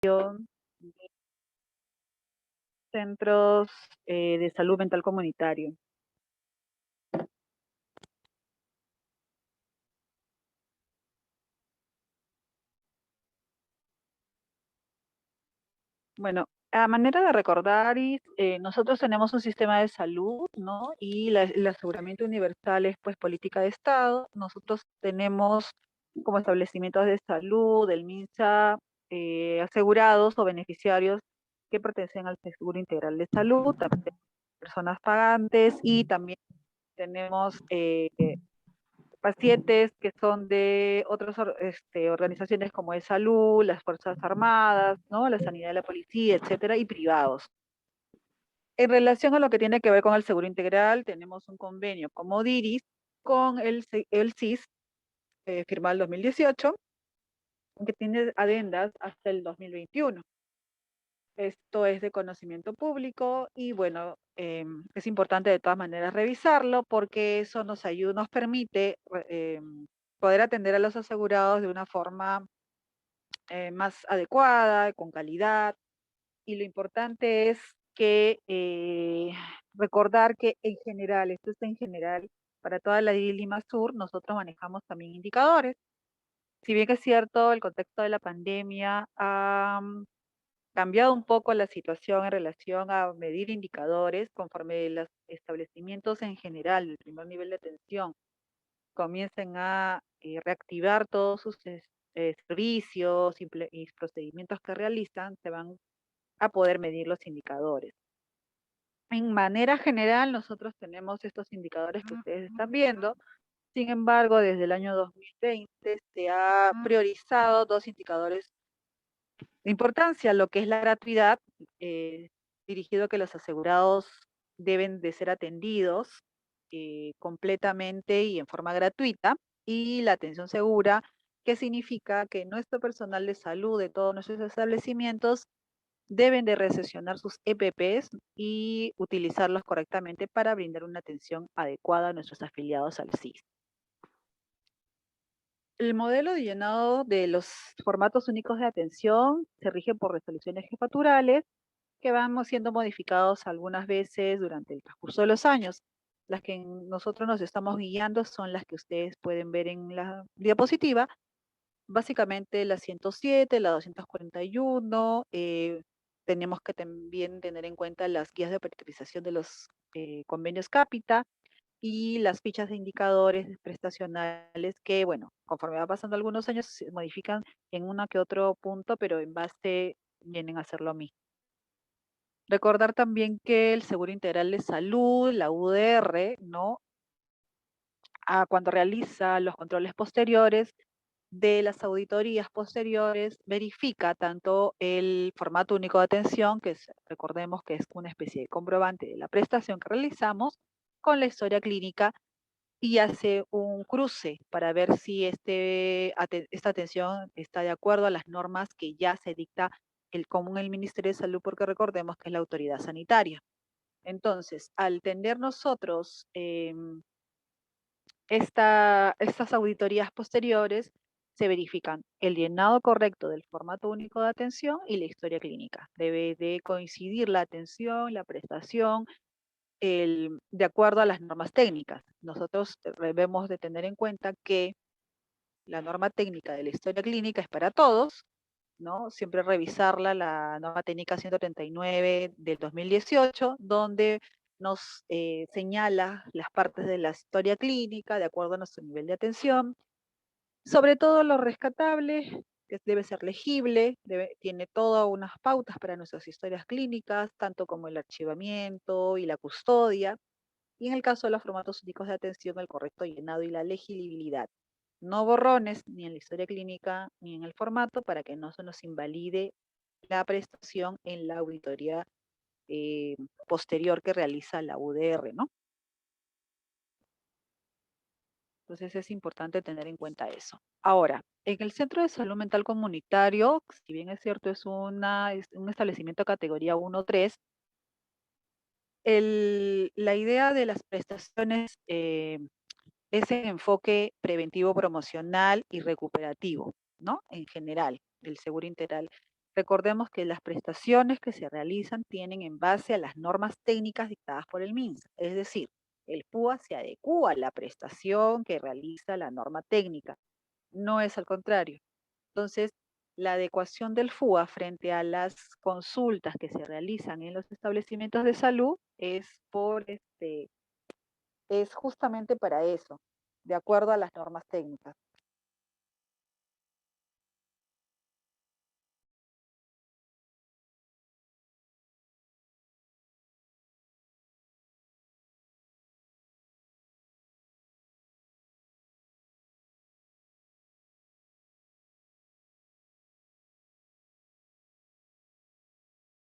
de centros de salud mental comunitario. Bueno, a manera de recordar, nosotros tenemos un sistema de salud, ¿no? Y el aseguramiento universal es pues política de Estado. Nosotros tenemos como establecimientos de salud, del MINSA, asegurados o beneficiarios que pertenecen al Seguro Integral de Salud, también tenemos personas pagantes y también tenemos pacientes que son de otras organizaciones como de salud, las Fuerzas Armadas, ¿no? La sanidad de la policía, etcétera, y privados. En relación a lo que tiene que ver con el seguro integral, tenemos un convenio como DIRIS con el CIS, firmado en 2018, que tiene adendas hasta el 2021. Esto es de conocimiento público y bueno, es importante de todas maneras revisarlo porque eso nos ayuda, nos permite poder atender a los asegurados de una forma más adecuada, con calidad. Y lo importante es que recordar que en general, esto está en general, para toda la Lima Sur, nosotros manejamos también indicadores. Si bien es cierto, el contexto de la pandemia ha cambiado un poco la situación en relación a medir indicadores conforme los establecimientos en general del primer nivel de atención comiencen a reactivar todos sus servicios y procedimientos que realizan, se van a poder medir los indicadores. En manera general, nosotros tenemos estos indicadores que ustedes están viendo. Sin embargo, desde el año 2020 se ha priorizado dos indicadores de importancia, lo que es la gratuidad, dirigido a que los asegurados deben de ser atendidos completamente y en forma gratuita, y la atención segura, que significa que nuestro personal de salud de todos nuestros establecimientos deben de recesionar sus EPPs y utilizarlos correctamente para brindar una atención adecuada a nuestros afiliados al SIS. El modelo de llenado de los formatos únicos de atención se rige por resoluciones jefaturales que van siendo modificados algunas veces durante el transcurso de los años. Las que nosotros nos estamos guiando son las que ustedes pueden ver en la diapositiva. Básicamente la 107, la 241, tenemos que también tener en cuenta las guías de priorización de los convenios cápita y las fichas de indicadores prestacionales que, bueno, conforme va pasando algunos años se modifican en uno que otro punto, pero en base vienen a ser lo mismo. Recordar también que el Seguro Integral de Salud, la UDR, ¿no? Cuando realiza los controles posteriores de las auditorías posteriores, verifica tanto el formato único de atención, recordemos que es una especie de comprobante de la prestación que realizamos, con la historia clínica y hace un cruce para ver si esta atención está de acuerdo a las normas que ya se dicta común el Ministerio de Salud, porque recordemos que es la autoridad sanitaria. Entonces, al tener nosotros estas auditorías posteriores, se verifican el llenado correcto del formato único de atención y la historia clínica. Debe de coincidir la atención, la prestación, de acuerdo a las normas técnicas. Nosotros debemos de tener en cuenta que la norma técnica de la historia clínica es para todos, ¿no? Siempre revisarla, la norma técnica 139 del 2018, donde nos señala las partes de la historia clínica de acuerdo a nuestro nivel de atención. Sobre todo lo rescatable, que debe ser legible, tiene todas unas pautas para nuestras historias clínicas, tanto como el archivamiento y la custodia. Y en el caso de los formatos únicos de atención, el correcto llenado y la legibilidad. No borrones ni en la historia clínica ni en el formato para que no se nos invalide la prestación en la auditoría posterior que realiza la UDR, ¿no? Entonces es importante tener en cuenta eso. Ahora, en el Centro de Salud Mental Comunitario, si bien es cierto, es un establecimiento categoría 1-3, la idea de las prestaciones es el enfoque preventivo, promocional y recuperativo, ¿no? En general, del seguro integral. Recordemos que las prestaciones que se realizan tienen en base a las normas técnicas dictadas por el MINSA, es decir, el PUA se adecúa a la prestación que realiza la norma técnica, no es al contrario. Entonces, la adecuación del FUA frente a las consultas que se realizan en los establecimientos de salud es justamente para eso, de acuerdo a las normas técnicas.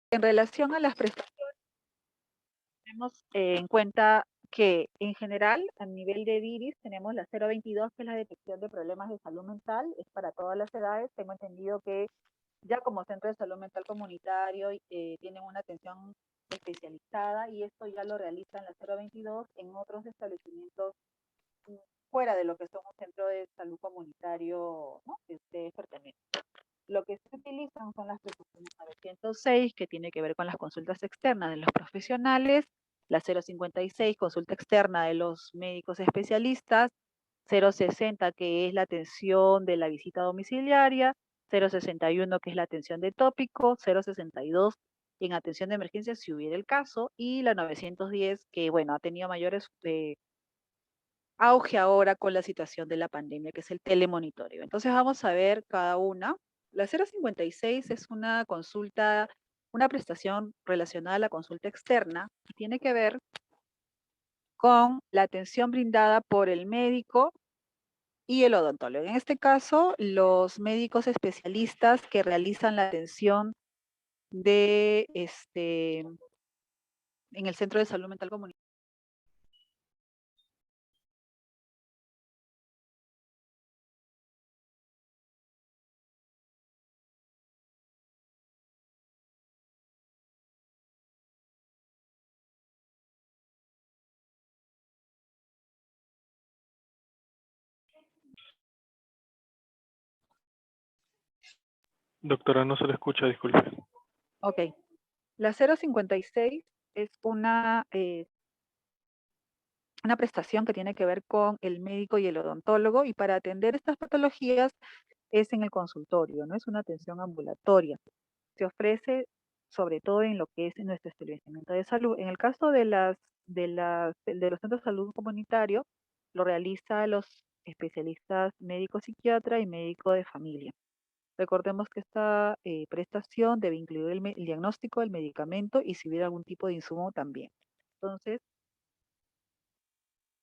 En relación a las prestaciones, tenemos en cuenta que en general, a nivel de DIRIS, tenemos la 022, que es la detección de problemas de salud mental, es para todas las edades. Tengo entendido que ya como centro de salud mental comunitario tienen una atención especializada y esto ya lo realizan la 022 en otros establecimientos fuera de lo que son un centro de salud comunitario, ¿no?, que ustedes pertenecen. Lo que se utilizan son las prestaciones 906, que tiene que ver con las consultas externas de los profesionales, la 056, consulta externa de los médicos especialistas, 060, que es la atención de la visita domiciliaria, 061, que es la atención de tópico, 062, en atención de emergencia si hubiera el caso, y la 910, que bueno, ha tenido mayores auge ahora con la situación de la pandemia, que es el telemonitoreo. Entonces vamos a ver cada una. La 056 es una consulta, una prestación relacionada a la consulta externa y tiene que ver con la atención brindada por el médico y el odontólogo. En este caso, los médicos especialistas que realizan la atención de en el Centro de Salud Mental Comunitaria. Doctora, no se le escucha, disculpe. Ok. La 056 es una prestación que tiene que ver con el médico y el odontólogo, y para atender estas patologías es en el consultorio, no es una atención ambulatoria. Se ofrece sobre todo en lo que es en nuestro establecimiento de salud. En el caso de los centros de salud comunitario, lo realiza los especialistas médico psiquiatra y médico de familia. Recordemos que esta prestación debe incluir el diagnóstico, el medicamento y si hubiera algún tipo de insumo también. Entonces,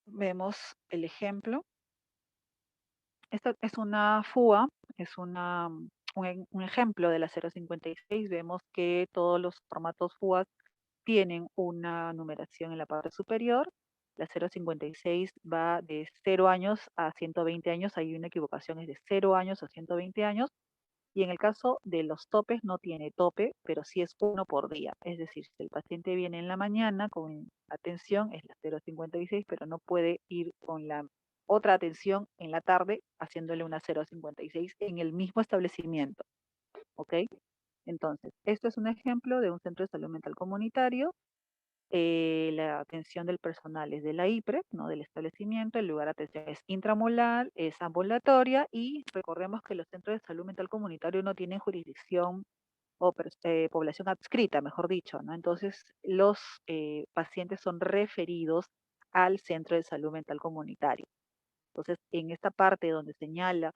vemos el ejemplo. Esta es una FUA, es un ejemplo de la 056. Vemos que todos los formatos FUA tienen una numeración en la parte superior. La 056 va de 0 años a 120 años. Hay una equivocación, es de 0 años a 120 años. Y en el caso de los topes no tiene tope, pero sí es uno por día. Es decir, si el paciente viene en la mañana con atención, es la 056, pero no puede ir con la otra atención en la tarde haciéndole una 056 en el mismo establecimiento. ¿Ok? Entonces, esto es un ejemplo de un centro de salud mental comunitario. La atención del personal es de la IPRE, no del establecimiento. El lugar de atención es intramural, es ambulatoria, y recordemos que los centros de salud mental comunitario no tienen jurisdicción o población adscrita, mejor dicho, ¿no? Entonces, los pacientes son referidos al centro de salud mental comunitario. Entonces, en esta parte donde señala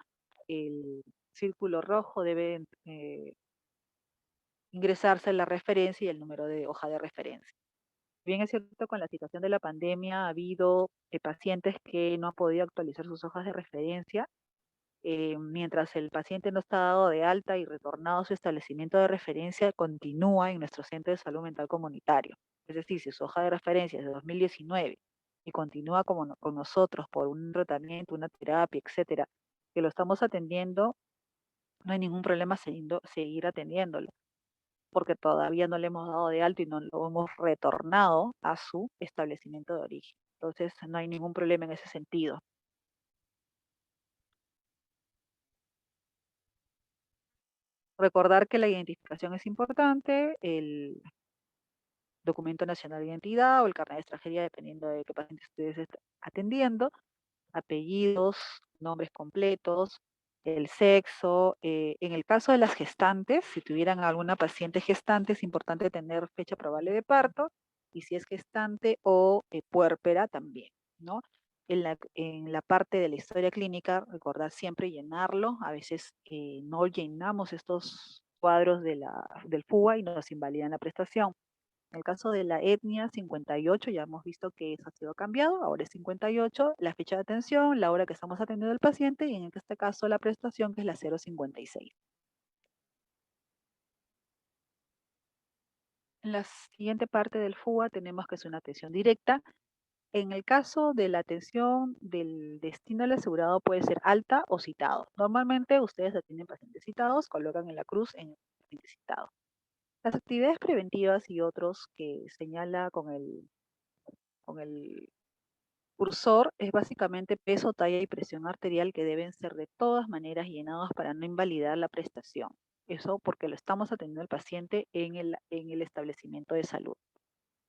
el círculo rojo debe ingresarse la referencia y el número de hoja de referencia. Bien es cierto, con la situación de la pandemia ha habido pacientes que no han podido actualizar sus hojas de referencia. Mientras el paciente no está dado de alta y retornado a su establecimiento de referencia, continúa en nuestro centro de salud mental comunitario. Es decir, si su hoja de referencia es de 2019 y continúa con nosotros por un tratamiento, una terapia, etcétera, que lo estamos atendiendo, no hay ningún problema seguir atendiéndolo, porque todavía no le hemos dado de alto y no lo hemos retornado a su establecimiento de origen. Entonces, no hay ningún problema en ese sentido. Recordar que la identificación es importante, el documento nacional de identidad o el carnet de extranjería, dependiendo de qué paciente ustedes estén atendiendo, apellidos, nombres completos, el sexo. En el caso de las gestantes, si tuvieran alguna paciente gestante, es importante tener fecha probable de parto, y si es gestante o puérpera también, ¿no? En la parte de la historia clínica, recordar siempre llenarlo. A veces no llenamos estos cuadros del FUA y nos invalidan la prestación. En el caso de la etnia 58, ya hemos visto que eso ha sido cambiado, ahora es 58, la fecha de atención, la hora que estamos atendiendo al paciente y en este caso la prestación que es la 056. En la siguiente parte del FUA tenemos que es una atención directa. En el caso de la atención del destino del asegurado puede ser alta o citado. Normalmente ustedes atienden pacientes citados, colocan en la cruz en el paciente citado. Las actividades preventivas y otros que señala con el cursor es básicamente peso, talla y presión arterial que deben ser de todas maneras llenados para no invalidar la prestación. Eso porque lo estamos atendiendo al paciente en el establecimiento de salud.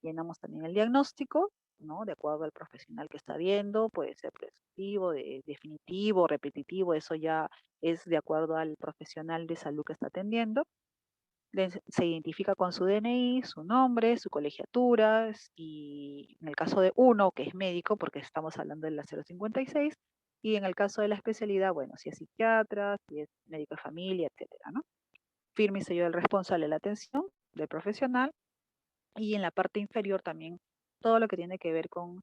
Llenamos también el diagnóstico, ¿no? De acuerdo al profesional que está viendo, puede ser prescriptivo, definitivo, repetitivo, eso ya es de acuerdo al profesional de salud que está atendiendo. Se identifica con su DNI, su nombre, su colegiatura, y en el caso de uno, que es médico, porque estamos hablando de la 056, y en el caso de la especialidad, bueno, si es psiquiatra, si es médico de familia, etcétera, ¿no? Firme y sello del responsable de la atención, del profesional, y en la parte inferior también todo lo que tiene que ver con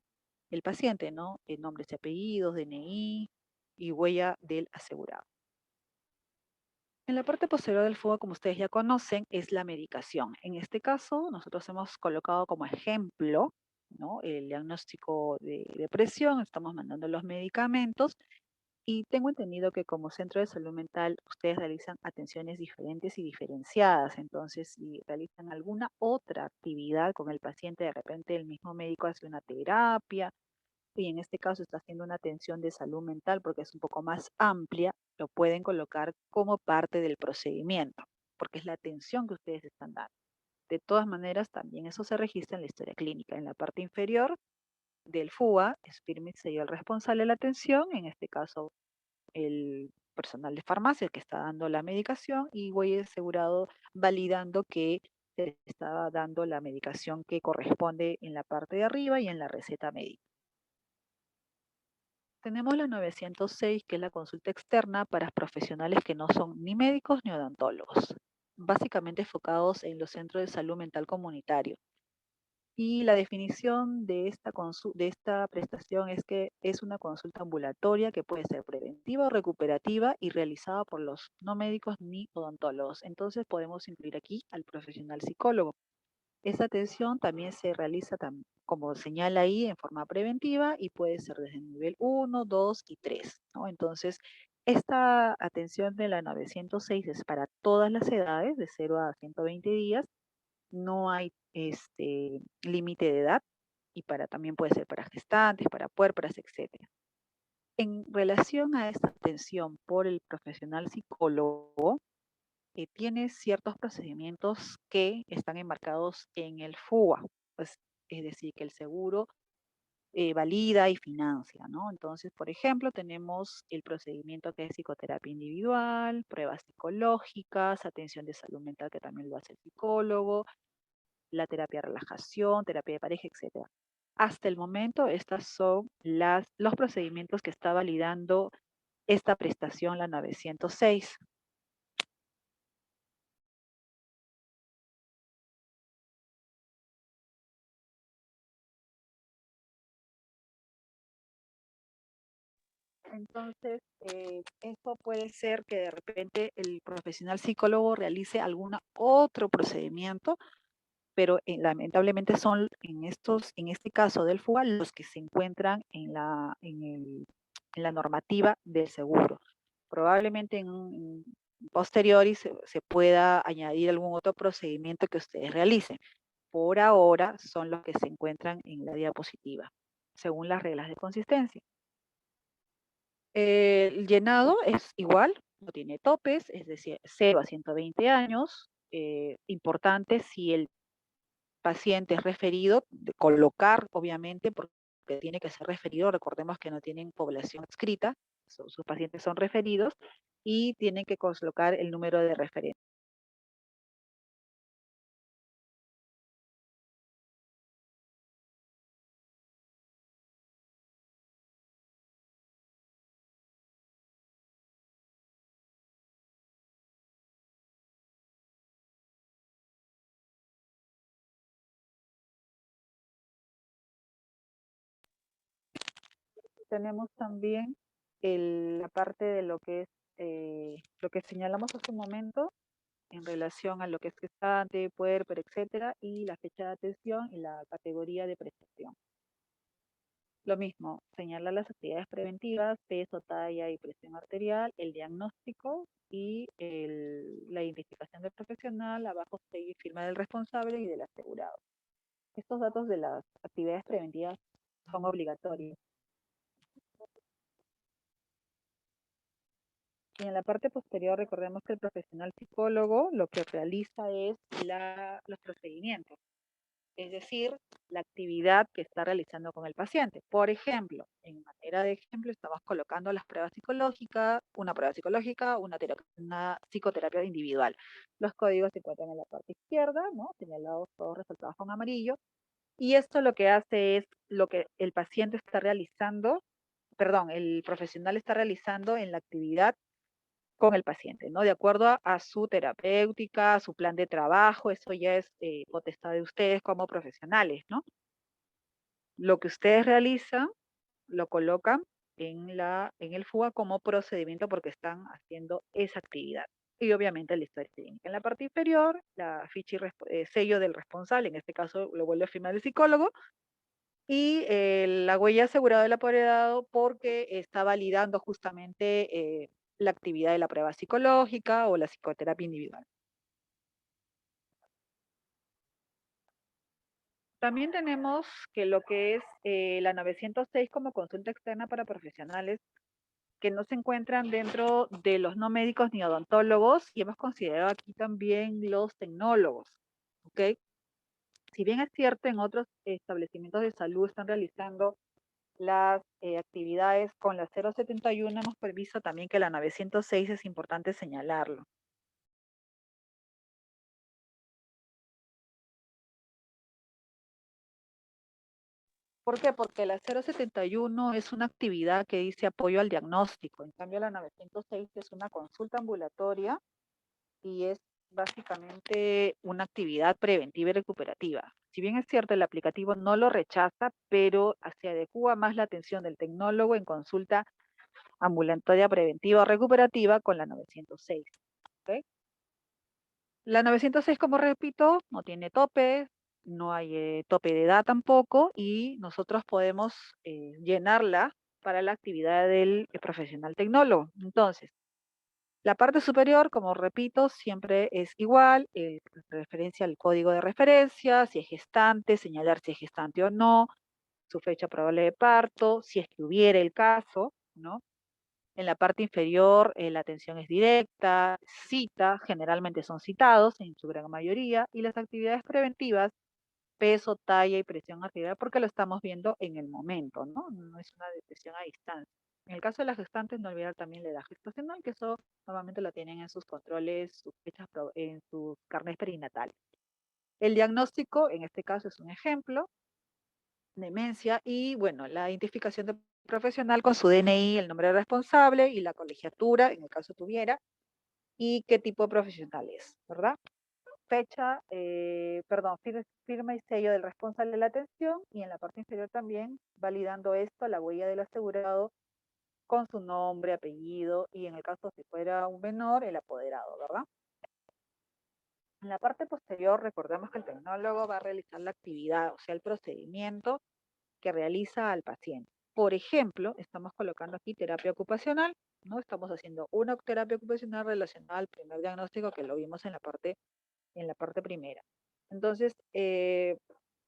el paciente, ¿no? Nombres y apellidos, DNI y huella del asegurado. En la parte posterior del fuego, como ustedes ya conocen, es la medicación. En este caso, nosotros hemos colocado como ejemplo, ¿no? El diagnóstico de presión, estamos mandando los medicamentos y tengo entendido que como centro de salud mental ustedes realizan atenciones diferentes y diferenciadas. Entonces, si realizan alguna otra actividad con el paciente, de repente el mismo médico hace una terapia y en este caso está haciendo una atención de salud mental porque es un poco más amplia, lo pueden colocar como parte del procedimiento, porque es la atención que ustedes están dando. De todas maneras, también eso se registra en la historia clínica. En la parte inferior del FUA es firme y sello el responsable de la atención, en este caso el personal de farmacia que está dando la medicación, y voy asegurado validando que se está dando la medicación que corresponde en la parte de arriba y en la receta médica. Tenemos la 906, que es la consulta externa para profesionales que no son ni médicos ni odontólogos, básicamente enfocados en los centros de salud mental comunitario. Y la definición de esta prestación es que es una consulta ambulatoria que puede ser preventiva o recuperativa y realizada por los no médicos ni odontólogos. Entonces podemos incluir aquí al profesional psicólogo. Esa atención también se realiza, como señala ahí, en forma preventiva y puede ser desde el nivel 1, 2 y 3, ¿no? Entonces, esta atención de la 906 es para todas las edades, de 0 a 120 días. No hay límite de edad y también puede ser para gestantes, para puérperas, etcétera. En relación a esta atención por el profesional psicólogo, tiene ciertos procedimientos que están enmarcados en el FUA, pues, es decir, que el seguro valida y financia, ¿no? Entonces, por ejemplo, tenemos el procedimiento que es psicoterapia individual, pruebas psicológicas, atención de salud mental que también lo hace el psicólogo, la terapia de relajación, terapia de pareja, etcétera. Hasta el momento, estos son los procedimientos que está validando esta prestación, la 906. Entonces, esto puede ser que de repente el profesional psicólogo realice algún otro procedimiento, pero lamentablemente son en este caso del FUA, los que se encuentran en la normativa del seguro. Probablemente en posteriori se pueda añadir algún otro procedimiento que ustedes realicen. Por ahora son los que se encuentran en la diapositiva, según las reglas de consistencia. El llenado es igual, no tiene topes, es decir, 0 a 120 años. Importante si el paciente es referido, de colocar, obviamente, porque tiene que ser referido. Recordemos que no tienen población adscrita, sus pacientes son referidos y tienen que colocar el número de referencia. Tenemos también la parte de lo que es lo que señalamos hace un momento en relación a lo que es gestante, puérpero, etcétera, y la fecha de atención y la categoría de prestación. Lo mismo, señalar las actividades preventivas, peso, talla y presión arterial, el diagnóstico y la identificación del profesional, abajo sello y firma del responsable y del asegurado. Estos datos de las actividades preventivas son obligatorios. Y en la parte posterior recordemos que el profesional psicólogo lo que realiza es los procedimientos, es decir, la actividad que está realizando con el paciente. Por ejemplo, en manera de ejemplo, estamos colocando las pruebas psicológicas, una prueba psicológica, una psicoterapia individual. Los códigos se encuentran en la parte izquierda, ¿no? Señalados todos resaltados con amarillo. Y esto lo que hace es lo que el paciente está realizando, perdón, el profesional está realizando en la actividad con el paciente, ¿no? De acuerdo a su terapéutica, a su plan de trabajo, eso ya es potestad de ustedes como profesionales, ¿no? Lo que ustedes realizan, lo colocan en el FUA como procedimiento porque están haciendo esa actividad. Y obviamente la historia clínica. En la parte inferior, la ficha y sello del responsable, en este caso lo vuelve a firmar el psicólogo, y la huella asegurada del apoderado porque está validando justamente la actividad de la prueba psicológica o la psicoterapia individual. También tenemos que lo que es la 906 como consulta externa para profesionales que no se encuentran dentro de los no médicos ni odontólogos, y hemos considerado aquí también los tecnólogos, ¿ok? Si bien es cierto, en otros establecimientos de salud están realizando las actividades con la 071, hemos previsto también que la 906 es importante señalarlo. ¿Por qué? Porque la 071 es una actividad que dice apoyo al diagnóstico. En cambio, la 906 es una consulta ambulatoria y es básicamente una actividad preventiva y recuperativa. Si bien es cierto, el aplicativo no lo rechaza, pero se adecua más la atención del tecnólogo en consulta ambulatoria preventiva o recuperativa con la 906. ¿Ok? La 906, como repito, no tiene tope, no hay tope de edad tampoco, y nosotros podemos llenarla para la actividad del profesional tecnólogo. Entonces, la parte superior, como repito, siempre es igual, referencia al código de referencia, si es gestante, señalar si es gestante o no, su fecha probable de parto, si es que hubiera el caso, ¿no? En la parte inferior la atención es directa, cita, generalmente son citados en su gran mayoría, y las actividades preventivas, peso, talla y presión arterial, porque lo estamos viendo en el momento, ¿no? No es una detección a distancia. En el caso de las gestantes, no olvidar también la edad gestacional, que eso normalmente lo tienen en sus controles, sus fechas, en sus carnets perinatales. El diagnóstico, en este caso, es un ejemplo, demencia, y bueno, la identificación del profesional con su DNI, el nombre del responsable y la colegiatura, en el caso tuviera, y qué tipo de profesional es, ¿verdad? Fecha, perdón, firma y sello del responsable de la atención, y en la parte inferior también, validando esto, la huella del asegurado con su nombre, apellido, y en el caso si fuera un menor, el apoderado, ¿verdad? En la parte posterior, recordemos que el tecnólogo va a realizar la actividad, o sea, el procedimiento que realiza al paciente. Por ejemplo, estamos colocando aquí terapia ocupacional, ¿no? Estamos haciendo una terapia ocupacional relacionada al primer diagnóstico que lo vimos en la parte primera. Entonces,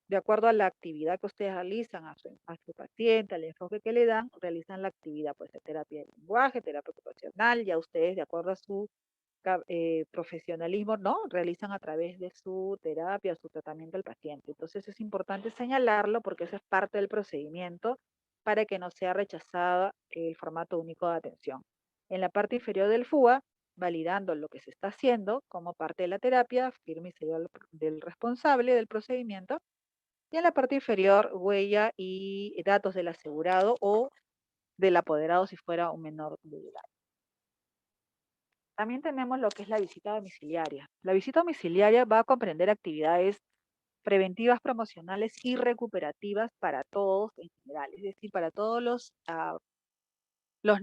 De acuerdo a la actividad que ustedes realizan, a su paciente, al enfoque que le dan, realizan la actividad, pues, de terapia de lenguaje, terapia ocupacional, ya ustedes, de acuerdo a su profesionalismo, ¿no? Realizan a través de su terapia, su tratamiento al paciente. Entonces es importante señalarlo porque eso es parte del procedimiento para que no sea rechazada el formato único de atención. En la parte inferior del FUA, validando lo que se está haciendo como parte de la terapia, firma y sello del responsable del procedimiento, y en la parte inferior, huella y datos del asegurado o del apoderado si fuera un menor de edad. También tenemos lo que es la visita domiciliaria. La visita domiciliaria va a comprender actividades preventivas, promocionales y recuperativas para todos en general, es decir, para todos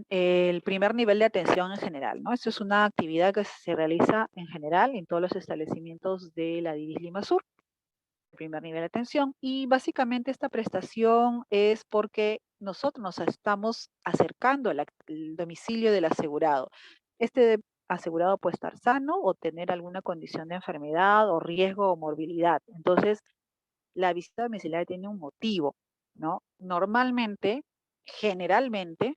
el primer nivel de atención en general, ¿no? Esto es una actividad que se realiza en general en todos los establecimientos de la DIRIS Lima Sur, el primer nivel de atención, y básicamente esta prestación es porque nosotros nos estamos acercando al domicilio del asegurado. Este asegurado puede estar sano o tener alguna condición de enfermedad o riesgo o morbilidad. Entonces, la visita domiciliaria tiene un motivo, ¿no? Normalmente, generalmente,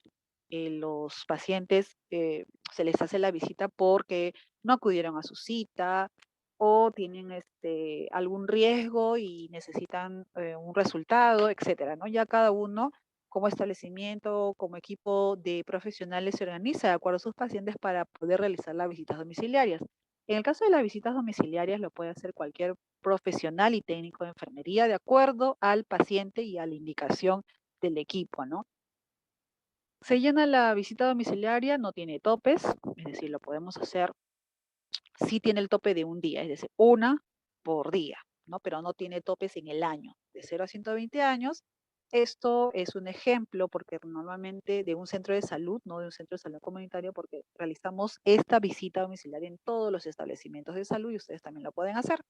los pacientes se les hace la visita porque no acudieron a su cita o tienen algún riesgo y necesitan un resultado, etcétera, ¿no? Ya cada uno, como establecimiento, como equipo de profesionales, se organiza de acuerdo a sus pacientes para poder realizar las visitas domiciliarias. En el caso de las visitas domiciliarias, lo puede hacer cualquier profesional y técnico de enfermería de acuerdo al paciente y a la indicación del equipo, ¿no? Se llena la visita domiciliaria, no tiene topes, es decir, lo podemos hacer, sí tiene el tope de un día, es decir, una por día, ¿no? Pero no tiene topes en el año, de 0 a 120 años. Esto es un ejemplo porque normalmente de un centro de salud, no de un centro de salud comunitario, porque realizamos esta visita domiciliaria en todos los establecimientos de salud y ustedes también lo pueden hacer.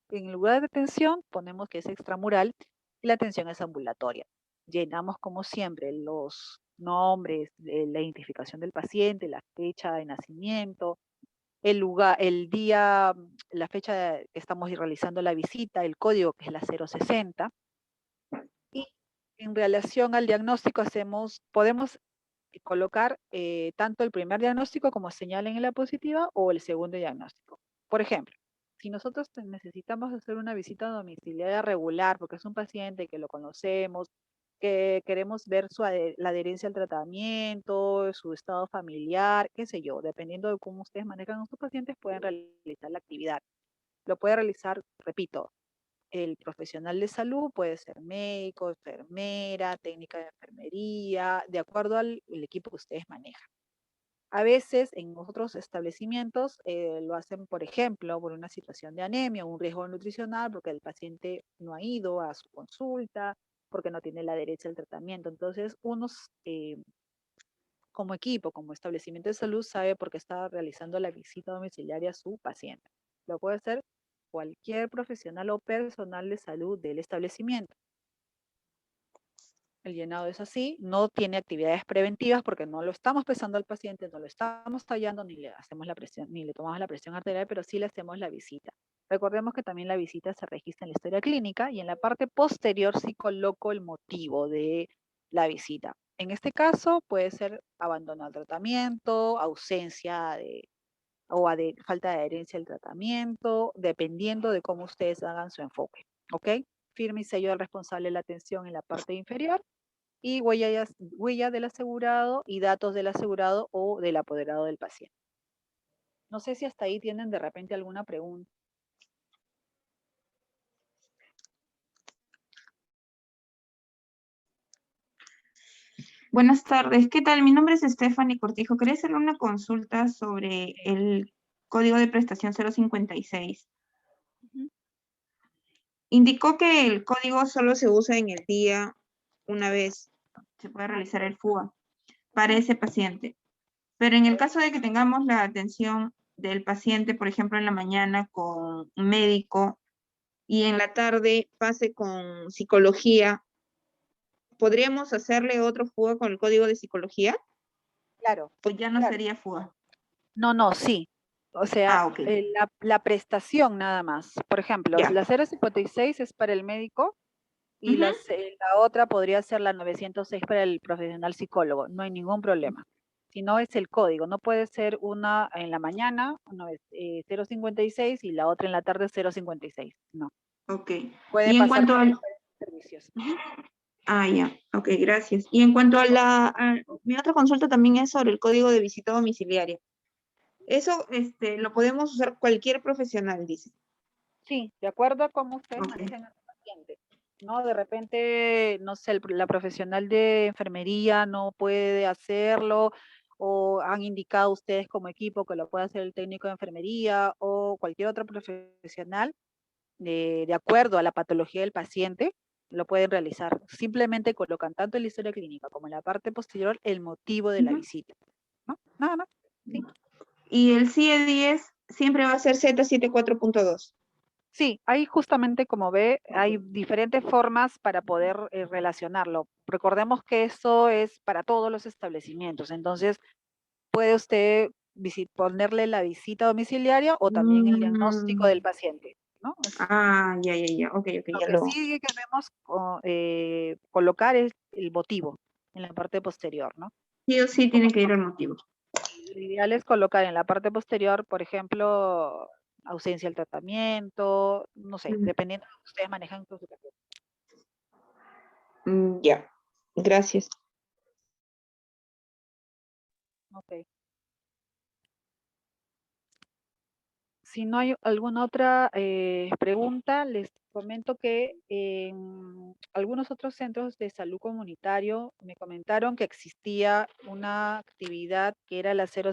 En el lugar de atención ponemos que es extramural y la atención es ambulatoria. Llenamos como siempre los nombres, la identificación del paciente, la fecha de nacimiento, el lugar, el día, la fecha que estamos realizando la visita, el código que es la 060. Y en relación al diagnóstico podemos colocar tanto el primer diagnóstico como señalen en la positiva o el segundo diagnóstico. Por ejemplo, si nosotros necesitamos hacer una visita domiciliaria regular, porque es un paciente que lo conocemos, que queremos ver la adherencia al tratamiento, su estado familiar, qué sé yo, dependiendo de cómo ustedes manejan a sus pacientes, pueden realizar la actividad. Lo puede realizar, repito, el profesional de salud, puede ser médico, enfermera, técnica de enfermería, de acuerdo al el equipo que ustedes manejan. A veces en otros establecimientos lo hacen, por ejemplo, por una situación de anemia, un riesgo nutricional, porque el paciente no ha ido a su consulta, porque no tiene la derecha al tratamiento. Entonces, unos como equipo, como establecimiento de salud, sabe por qué está realizando la visita domiciliaria a su paciente. Lo puede hacer cualquier profesional o personal de salud del establecimiento. El llenado es así, no tiene actividades preventivas porque no lo estamos pesando al paciente, no lo estamos tallando, ni le hacemos la presión, ni le tomamos la presión arterial, pero sí le hacemos la visita. Recordemos que también la visita se registra en la historia clínica y en la parte posterior sí coloco el motivo de la visita. En este caso puede ser abandono al tratamiento, ausencia falta de adherencia al tratamiento, dependiendo de cómo ustedes hagan su enfoque. ¿Ok? Firme y sello del responsable de la atención en la parte inferior y huella del asegurado y datos del asegurado o del apoderado del paciente. No sé si hasta ahí tienen de repente alguna pregunta. Buenas tardes, ¿qué tal? Mi nombre es Stephanie Cortijo. Quería hacerle una consulta sobre el código de prestación 056. Ujú. Indicó que el código solo se usa en el día una vez, se puede realizar el FUA para ese paciente. Pero en el caso de que tengamos la atención del paciente, por ejemplo, en la mañana con un médico y en la tarde pase con psicología, ¿podríamos hacerle otro FUA con el código de psicología? Claro, Pues ya no claro. sería FUA. No, sí. O sea, Ok. la prestación nada más. Por ejemplo, Ya. la 056 es para el médico y Ujú. la otra podría ser la 906 para el profesional psicólogo, no hay ningún problema. Si no es el código, no puede ser una en la mañana, 056 y la otra en la tarde 056, no. Ok. Puede Y en pasar cuanto por al... diferentes servicios. Ujú. Ah, ya. Ok, gracias. Y en cuanto a mi otra consulta también es sobre el código de visita domiciliaria. Eso, lo podemos usar cualquier profesional, dice. Sí, de acuerdo a cómo ustedes Ok. manejan a su paciente, ¿no? De repente, no sé, la profesional de enfermería no puede hacerlo, o han indicado ustedes como equipo que lo puede hacer el técnico de enfermería o cualquier otro profesional, de acuerdo a la patología del paciente, lo pueden realizar. Simplemente colocan tanto en la historia clínica como en la parte posterior el motivo de la Ujú. visita, ¿no? Nada más, ¿sí? Y el CIE-10 siempre va a ser Z74.2. Sí, ahí justamente como ve, Ok. hay diferentes formas para poder relacionarlo. Recordemos que eso es para todos los establecimientos, entonces puede usted ponerle la visita domiciliaria o también el diagnóstico del Mm. paciente, ¿no? Ah, ya, ya, ya. Ok, ok, Lo ya que lo... sí queremos colocar es el motivo en la parte posterior, ¿no? Sí o sí tiene que ir al motivo. Lo ideal es colocar en la parte posterior, por ejemplo, ausencia del tratamiento, no sé, Mm. dependiendo de lo que ustedes manejan con su paciente. Ya. Gracias. Ok. Si no hay alguna otra pregunta, les comento que en algunos otros centros de salud comunitario me comentaron que existía una actividad que era la 0.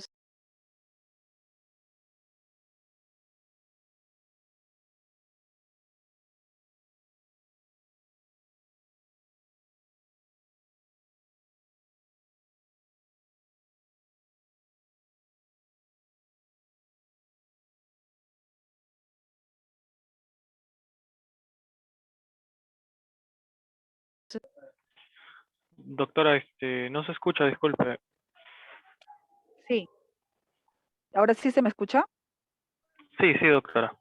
Doctora, no se escucha, disculpe. Sí, ahora sí se me escucha. Sí, sí, doctora.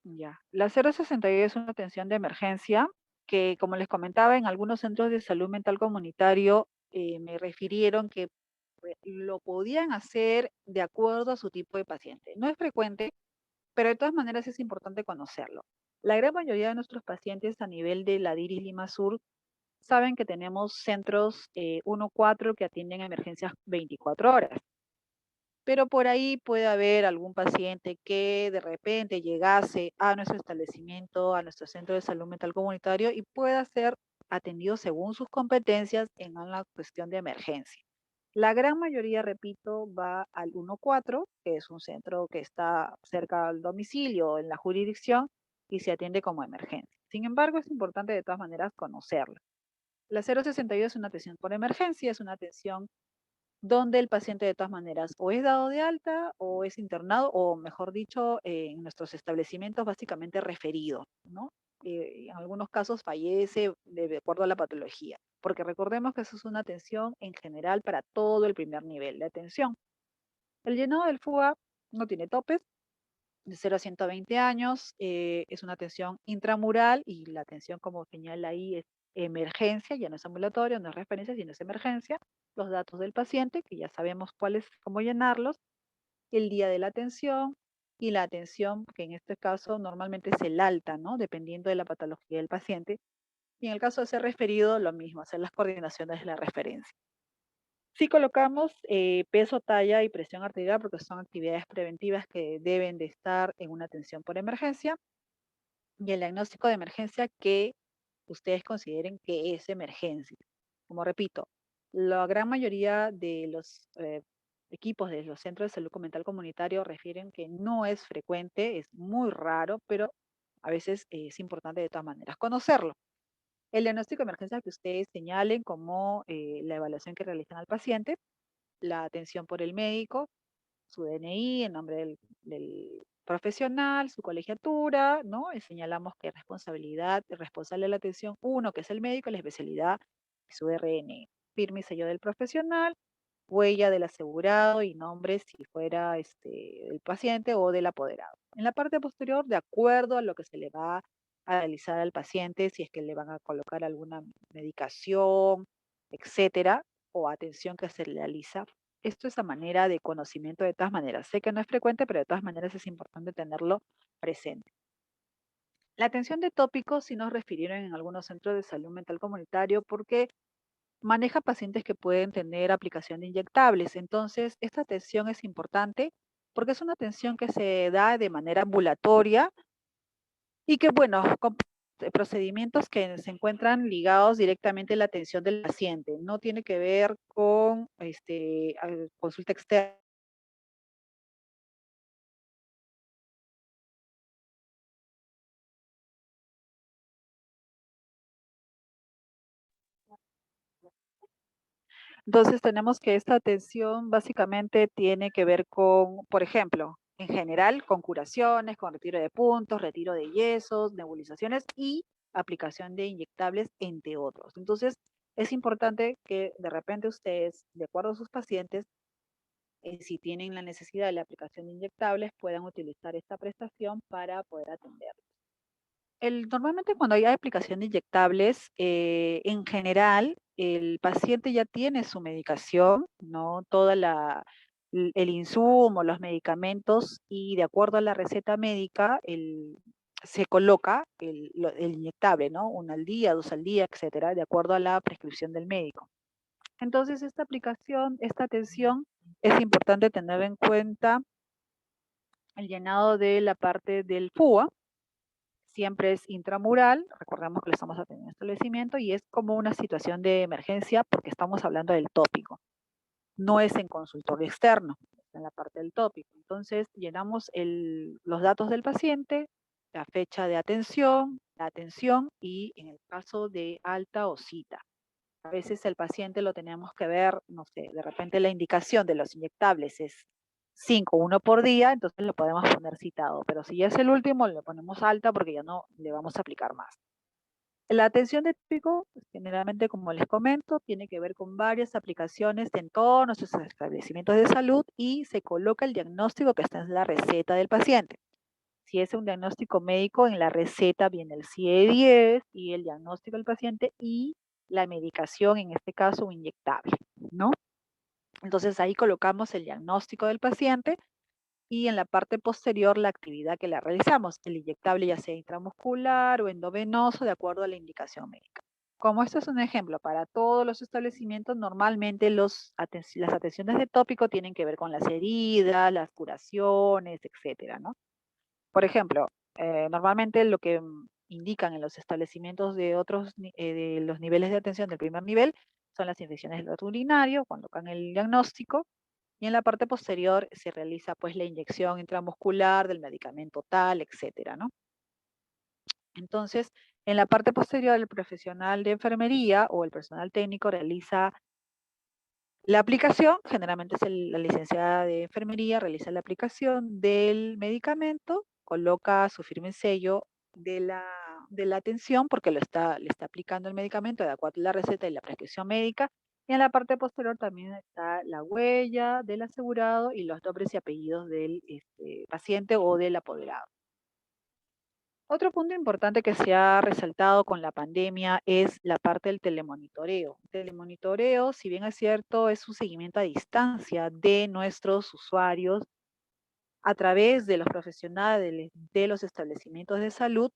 Ya. La 062 es una atención de emergencia que, como les comentaba, en algunos centros de salud mental comunitario me refirieron que pues, lo podían hacer de acuerdo a su tipo de paciente. No es frecuente, pero de todas maneras es importante conocerlo. La gran mayoría de nuestros pacientes a nivel de la DIRIS Lima Sur saben que tenemos centros 1-4 que atienden a emergencias 24 horas. Pero por ahí puede haber algún paciente que de repente llegase a nuestro establecimiento, a nuestro centro de salud mental comunitario y pueda ser atendido según sus competencias en una cuestión de emergencia. La gran mayoría, repito, va al 1-4, que es un centro que está cerca al domicilio, en la jurisdicción, y se atiende como emergencia. Sin embargo, es importante de todas maneras conocerla. La 062 es una atención por emergencia, es una atención donde el paciente de todas maneras o es dado de alta o es internado, o mejor dicho, en nuestros establecimientos básicamente referido, ¿no? En algunos casos fallece de acuerdo a la patología, porque recordemos que eso es una atención en general para todo el primer nivel de atención. El llenado del FUA no tiene topes, de 0 a 120 años, es una atención intramural y la atención, como señala ahí, es emergencia, ya no es ambulatorio, no es referencia, sino es emergencia. Los datos del paciente, que ya sabemos cuáles, cómo llenarlos, el día de la atención y la atención, que en este caso normalmente es el alta, ¿no? Dependiendo de la patología del paciente. Y en el caso de ser referido, lo mismo, hacer las coordinaciones de la referencia. Sí colocamos peso, talla y presión arterial porque son actividades preventivas que deben de estar en una atención por emergencia y el diagnóstico de emergencia que ustedes consideren que es emergencia. Como repito, la gran mayoría de los equipos de los centros de salud mental comunitario refieren que no es frecuente, es muy raro, pero a veces es importante de todas maneras conocerlo. El diagnóstico de emergencia que ustedes señalen como la evaluación que realizan al paciente, la atención por el médico, su DNI, el nombre del profesional, su colegiatura, ¿no? Y señalamos que responsabilidad, el responsable de la atención, uno que es el médico, la especialidad, su RN, firme y sello del profesional, huella del asegurado y nombre si fuera el paciente o del apoderado. En la parte posterior, de acuerdo a lo que se le va a realizar al paciente si es que le van a colocar alguna medicación, etcétera, o atención que se realiza. Esto es a manera de conocimiento de todas maneras. Sé que no es frecuente, pero de todas maneras es importante tenerlo presente. La atención de tópicos sí nos refirieron en algunos centros de salud mental comunitario porque maneja pacientes que pueden tener aplicación de inyectables. Entonces, esta atención es importante porque es una atención que se da de manera ambulatoria y que, bueno, con procedimientos que se encuentran ligados directamente a la atención del paciente. No tiene que ver con consulta externa. Entonces tenemos que esta atención básicamente tiene que ver con, por ejemplo, en general, con curaciones, con retiro de puntos, retiro de yesos, nebulizaciones y aplicación de inyectables, entre otros. Entonces, es importante que de repente ustedes, de acuerdo a sus pacientes, si tienen la necesidad de la aplicación de inyectables, puedan utilizar esta prestación para poder atender. Normalmente cuando hay aplicación de inyectables, en general, el paciente ya tiene su medicación, ¿no? El insumo, los medicamentos, y de acuerdo a la receta médica, se coloca el inyectable, ¿no? 1 al día, 2 al día, etcétera, de acuerdo a la prescripción del médico. Entonces, esta aplicación, esta atención, es importante tener en cuenta el llenado de la parte del FUA. Siempre es intramural, recordemos que lo estamos atendiendo en establecimiento y es como una situación de emergencia porque estamos hablando del tópico. No es en consultorio externo, es en la parte del tópico. Entonces, llenamos los datos del paciente, la fecha de atención, la atención y en el caso de alta o cita. A veces el paciente lo tenemos que ver, no sé, de repente la indicación de los inyectables es 5, 1 por día, entonces lo podemos poner citado. Pero si ya es el último, le ponemos alta porque ya no le vamos a aplicar más. La atención de tópico, generalmente, como les comento, tiene que ver con varias aplicaciones en todos nuestros establecimientos de salud y se coloca el diagnóstico que está en la receta del paciente. Si es un diagnóstico médico, en la receta viene el CIE-10 y el diagnóstico del paciente y la medicación, en este caso, un inyectable, ¿no? Entonces ahí colocamos el diagnóstico del paciente y en la parte posterior la actividad que le realizamos, el inyectable ya sea intramuscular o endovenoso, de acuerdo a la indicación médica. Como esto es un ejemplo para todos los establecimientos, normalmente las atenciones de tópico tienen que ver con las heridas, las curaciones, etcétera, ¿no? Por ejemplo, normalmente lo que indican en los establecimientos de de los niveles de atención del primer nivel son las infecciones del tracto urinario, colocan el diagnóstico y en la parte posterior se realiza pues la inyección intramuscular del medicamento tal, etcétera, ¿no? Entonces, en la parte posterior el profesional de enfermería o el personal técnico realiza la aplicación, generalmente es la licenciada de enfermería, realiza la aplicación del medicamento, coloca su firme sello de la atención porque le está aplicando el medicamento de acuerdo a la receta y la prescripción médica. Y en la parte posterior también está la huella del asegurado y los nombres y apellidos del paciente o del apoderado. Otro punto importante que se ha resaltado con la pandemia es la parte del telemonitoreo. El telemonitoreo, si bien es cierto, es un seguimiento a distancia de nuestros usuarios a través de los profesionales de los establecimientos de salud,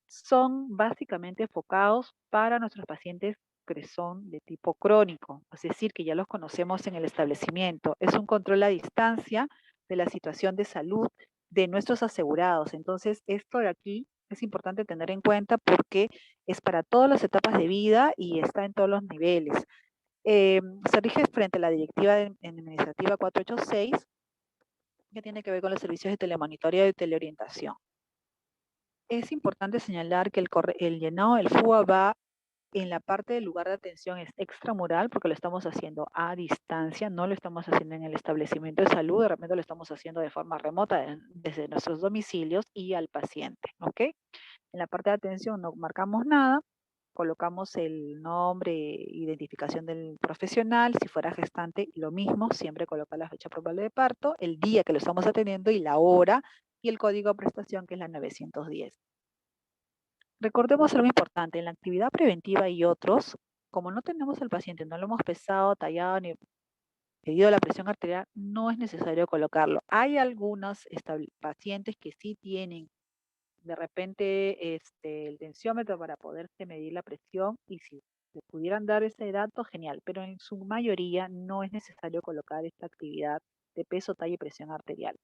son básicamente enfocados para nuestros pacientes que son de tipo crónico, es decir, que ya los conocemos en el establecimiento. Es un control a distancia de la situación de salud de nuestros asegurados. Entonces, esto de aquí es importante tener en cuenta porque es para todas las etapas de vida y está en todos los niveles. Se rige frente a la directiva administrativa 486, que tiene que ver con los servicios de telemonitoreo y teleorientación. Es importante señalar que el llenado del FUA va en la parte del lugar de atención es extramural porque lo estamos haciendo a distancia, no lo estamos haciendo en el establecimiento de salud, de repente lo estamos haciendo de forma remota desde nuestros domicilios y al paciente, ¿ok? En la parte de atención no marcamos nada, colocamos el nombre, identificación del profesional, si fuera gestante, lo mismo, siempre coloca la fecha probable de parto, el día que lo estamos atendiendo y la hora y el código de prestación que es la 910. Recordemos algo importante, en la actividad preventiva y otros, como no tenemos al paciente, no lo hemos pesado, tallado ni medido la presión arterial, no es necesario colocarlo. Hay algunos pacientes que sí tienen de repente el tensiómetro para poderse medir la presión y si se pudieran dar ese dato, genial, pero en su mayoría no es necesario colocar esta actividad de peso, talla y presión arterial.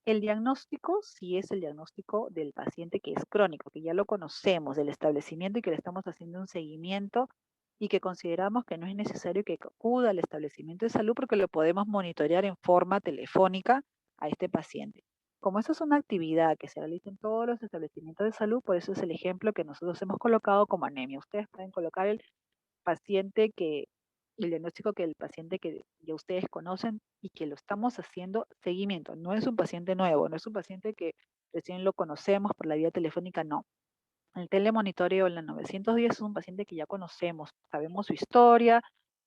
El diagnóstico sí es el diagnóstico del paciente que es crónico, que ya lo conocemos del establecimiento y que le estamos haciendo un seguimiento y que consideramos que no es necesario que acuda al establecimiento de salud porque lo podemos monitorear en forma telefónica a este paciente. Como eso es una actividad que se realiza en todos los establecimientos de salud, por eso es el ejemplo que nosotros hemos colocado como anemia. Ustedes pueden colocar paciente que, el diagnóstico que el paciente que ya ustedes conocen y que lo estamos haciendo seguimiento. No es un paciente nuevo, no es un paciente que recién lo conocemos por la vía telefónica, no. El telemonitoreo en la 910 es un paciente que ya conocemos, sabemos su historia,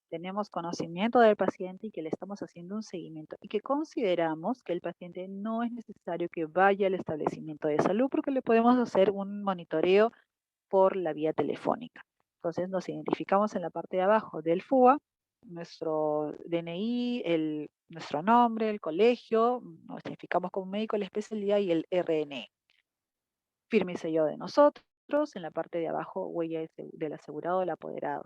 tenemos conocimiento del paciente y que le estamos haciendo un seguimiento y que consideramos que el paciente no es necesario que vaya al establecimiento de salud porque le podemos hacer un monitoreo por la vía telefónica. Entonces nos identificamos en la parte de abajo del FUA, nuestro DNI, nuestro nombre, el colegio, nos identificamos como médico, la especialidad y el RNE. Firme y sello de nosotros, en la parte de abajo huella del asegurado o del apoderado,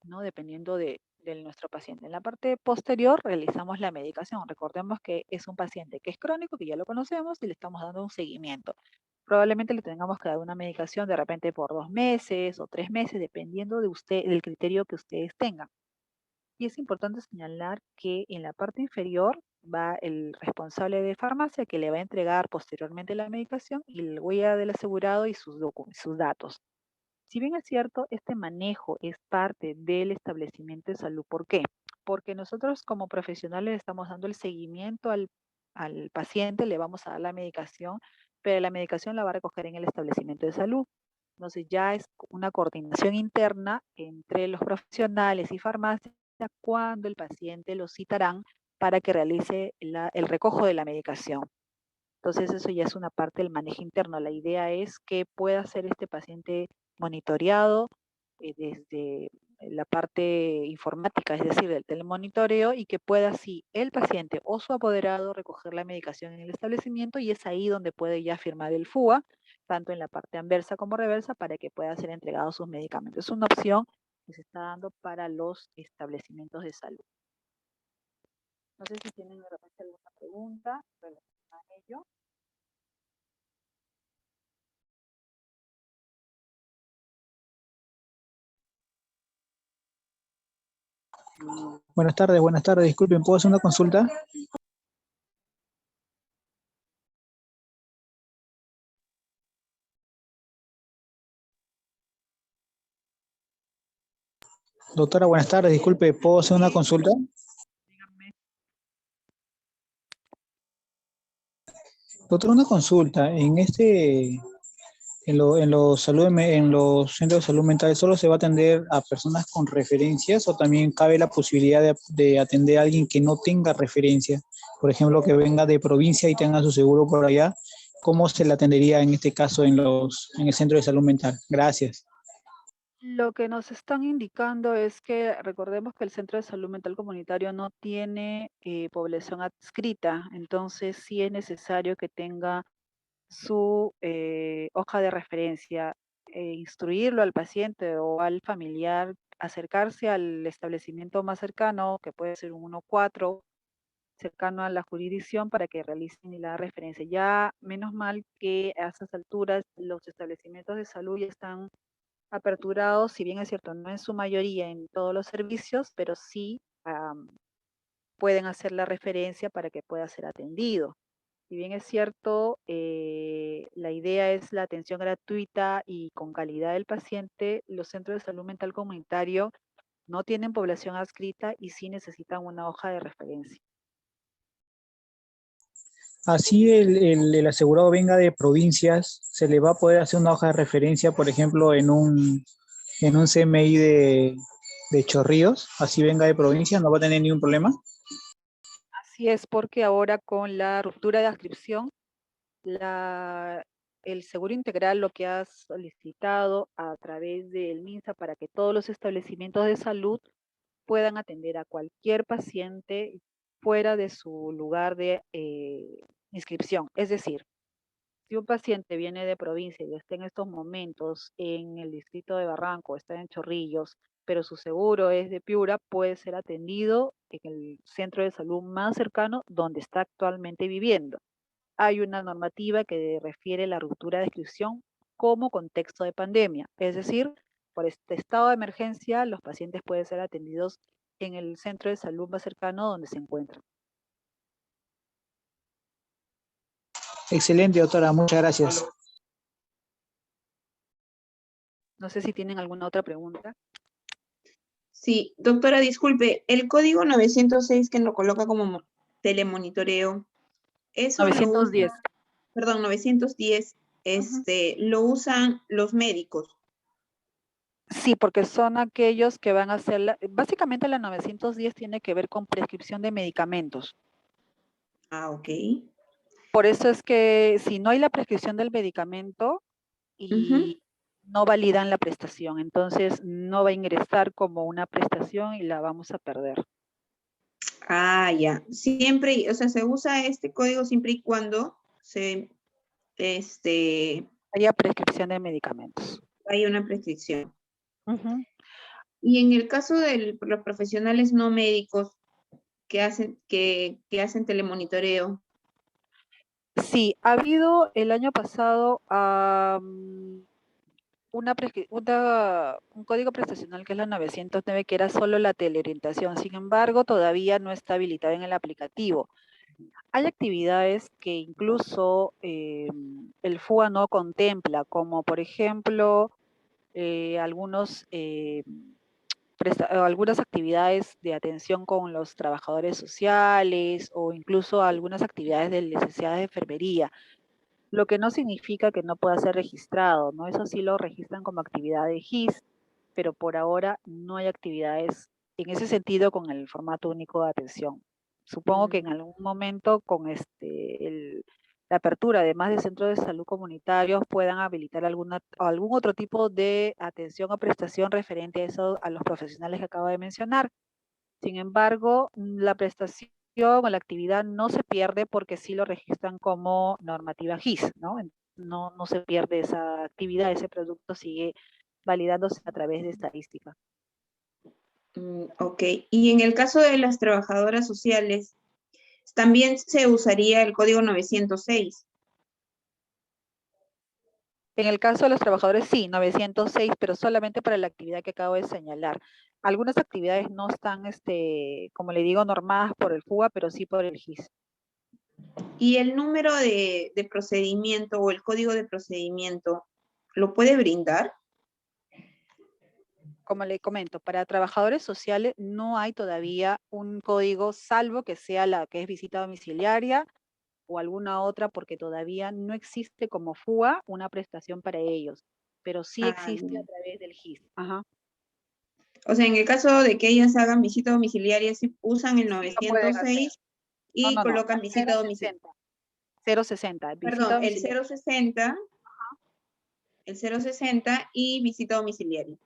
¿no? Dependiendo de nuestro paciente. En la parte posterior realizamos la medicación. Recordemos que es un paciente que es crónico, que ya lo conocemos y le estamos dando un seguimiento. Probablemente le tengamos que dar una medicación de repente por 2 meses o 3 meses, dependiendo de del criterio que ustedes tengan. Y es importante señalar que en la parte inferior va el responsable de farmacia que le va a entregar posteriormente la medicación y el huella del asegurado y sus datos. Si bien es cierto, este manejo es parte del establecimiento de salud. ¿Por qué? Porque nosotros como profesionales estamos dando el seguimiento al paciente, le vamos a dar la medicación, pero la medicación la va a recoger en el establecimiento de salud. Entonces ya es una coordinación interna entre los profesionales y farmacias cuando el paciente lo citarán para que realice el recojo de la medicación. Entonces eso ya es una parte del manejo interno. La idea es que pueda ser este paciente monitoreado desde la parte informática, es decir, del telemonitoreo, y que pueda así el paciente o su apoderado recoger la medicación en el establecimiento y es ahí donde puede ya firmar el FUA, tanto en la parte anversa como reversa, para que pueda ser entregado sus medicamentos. Es una opción que se está dando para los establecimientos de salud. No sé si tienen de repente alguna pregunta relacionada a ello. Buenas tardes, disculpen, ¿puedo hacer una consulta? Doctora, buenas tardes, disculpe, ¿puedo hacer una consulta? Díganme. Doctora, una consulta, en los centros de salud mental, ¿solo se va a atender a personas con referencias o también cabe la posibilidad de atender a alguien que no tenga referencia? Por ejemplo, que venga de provincia y tenga su seguro por allá, ¿cómo se le atendería en este caso en el centro de salud mental? Gracias. Lo que nos están indicando es que recordemos que el Centro de Salud Mental Comunitario no tiene población adscrita, entonces sí es necesario que tenga su hoja de referencia, instruirlo al paciente o al familiar, acercarse al establecimiento más cercano, que puede ser un 1-4, cercano a la jurisdicción para que realicen la referencia. Ya menos mal que a estas alturas los establecimientos de salud ya están aperturados, si bien es cierto, no en su mayoría en todos los servicios, pero sí pueden hacer la referencia para que pueda ser atendido. Si bien es cierto, la idea es la atención gratuita y con calidad del paciente, los centros de salud mental comunitario no tienen población adscrita y sí necesitan una hoja de referencia. Así el asegurado venga de provincias, ¿se le va a poder hacer una hoja de referencia, por ejemplo, en un CMI de Chorrillos? Así venga de provincia, ¿no va a tener ningún problema? Así es, porque ahora con la ruptura de adscripción, la el seguro integral lo que has solicitado a través del MINSA para que todos los establecimientos de salud puedan atender a cualquier paciente fuera de su lugar de inscripción. Es decir, si un paciente viene de provincia y está en estos momentos en el distrito de Barranco, está en Chorrillos, pero su seguro es de Piura, puede ser atendido en el centro de salud más cercano donde está actualmente viviendo. Hay una normativa que refiere la ruptura de inscripción como contexto de pandemia, es decir, por este estado de emergencia, los pacientes pueden ser atendidos en el centro de salud más cercano donde se encuentran. Excelente, doctora, muchas gracias. No sé si tienen alguna otra pregunta. Sí, doctora, disculpe, el código 906 que lo coloca como telemonitoreo, eso lo 910. usa, perdón, 910, lo usan los médicos. Sí, porque son aquellos que van a hacer, básicamente la 910 tiene que ver con prescripción de medicamentos. Ah, ok. Por eso es que si no hay la prescripción del medicamento y no validan la prestación, entonces no va a ingresar como una prestación y la vamos a perder. Ah, ya. Siempre, o sea, se usa este código siempre y cuando Haya prescripción de medicamentos. hay una prescripción. Y en el caso de los profesionales no médicos que hacen telemonitoreo. Sí, ha habido el año pasado un código prestacional que es la 909, que era solo la teleorientación. Sin embargo, todavía no está habilitado en el aplicativo. Hay actividades que incluso el FUA no contempla, como por ejemplo algunas actividades de atención con los trabajadores sociales o incluso algunas actividades de licenciadas de enfermería, lo que no significa que no pueda ser registrado, ¿no? Eso sí lo registran como actividad de GIS, pero por ahora no hay actividades en ese sentido con el formato único de atención. Supongo que en algún momento con la apertura, además de centros de salud comunitarios, puedan habilitar algún otro tipo de atención o prestación referente a eso, a los profesionales que acabo de mencionar. Sin embargo, la prestación o la actividad no se pierde porque sí lo registran como normativa GIS, ¿no? No se pierde esa actividad, ese producto sigue validándose a través de estadística. Ok, y en el caso de las trabajadoras sociales, también se usaría el código 906. En el caso de los trabajadores, sí, 906, pero solamente para la actividad que acabo de señalar. Algunas actividades no están, como le digo, normadas por el FUA, pero sí por el GIS. ¿Y el número de procedimiento o el código de procedimiento lo puede brindar? Como le comento, para trabajadores sociales no hay todavía un código, salvo que sea la que es visita domiciliaria o alguna otra, porque todavía no existe como FUA una prestación para ellos, pero sí existe a través del GIS. Ajá. O sea, en el caso de que ellas hagan visita domiciliaria, sí usan el Sí lo pueden hacer. 906 y No, colocan visita domiciliaria. 060, Perdón, el domiciliaria. 060, el 060 y visita domiciliaria.